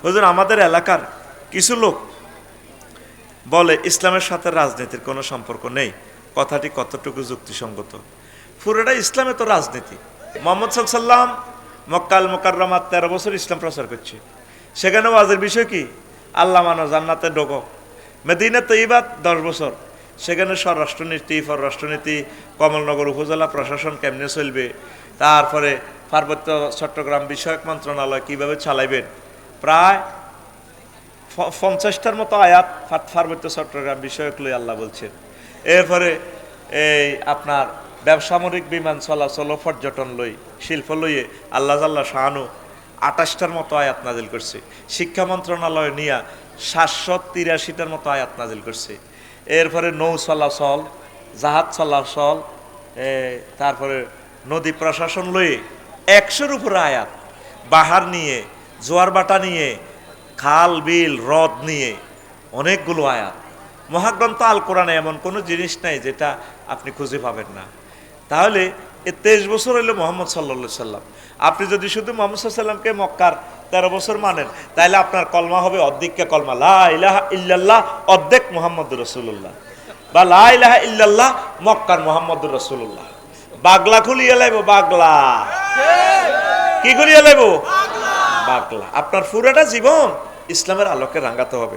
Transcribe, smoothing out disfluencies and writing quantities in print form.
হুজুর আমাদের এলাকার কিছু লোক বলে ইসলামের সাথে রাজনীতির কোনো সম্পর্ক নেই, কথাটি কতটুকু যুক্তিসঙ্গত? পুরোটা ইসলামে তো রাজনীতি। মোহাম্মদ সাল্লাম মক্কাল মুকাররমাত 13 বছর ইসলাম প্রচার করছে, সেখানে ওয়াজের বিষয় কি? আল্লাহ মানো, জান্নাতে ঢোকো। মদিনা তৈবাত 10 বছর, সেখানে স্বরাষ্ট্রনীতি, পররাষ্ট্রনীতি, কমলনগর উপজেলা প্রশাসন কেমনে চলবে, তারপরে পার্বত্য চট্টগ্রাম বিষয়ক মন্ত্রণালয় কিভাবে চালাইবেন, প্রায় 50টার মতো আয়াত পার্বত্য চট্টগ্রাম বিষয়ক লই আল্লাহ বলছেন। এরপরে এই আপনার ব্যবসামরিক বিমান চলাচল, পর্যটন লই, শিল্প লইয়ে আল্লাহ শাহানু 28টার মতো আয়াত নাজিল করছে। শিক্ষা মন্ত্রণালয় নিয়ে 783টার মতো আয়াত নাজিল করছে। এরপরে নৌ চলাচল, জাহাজ চলাচল, তারপরে নদী প্রশাসন লইয়ে 100-র উপরে আয়াত, বাহার নিয়ে, জোয়ার বাটা নিয়ে, খাল বিল হ্রদ নিয়ে অনেকগুলো আয়াত। মহাগ্রন্থ আল কোরআনে এমন কোনো জিনিস নাই যেটা আপনি খুঁজে পাবেন না। তাহলে 23 বছর হইল মোহাম্মদ সাল্লা সাল্লাম। আপনি যদি শুধু মোহাম্মদ সাল্লামকে মক্কার 13 বছর মানেন, তাহলে আপনার কলমা হবে অর্ধেককে কলমা লা ইলাহা ইল্লাল্লাহ অর্ধেক মুহাম্মদুর রাসূলুল্লাহ, বা লা ইলাহা ইল্লাল্লাহ মক্কার মুহাম্মদুর রাসূলুল্লাহ। বাগলা খুলিয়ে লাইব, বাগলা কি খুলিয়ে লাইব? বাগলা। আপনার পুরাটা জীবন ইসলামের আলোকে রাঙাতে হবে।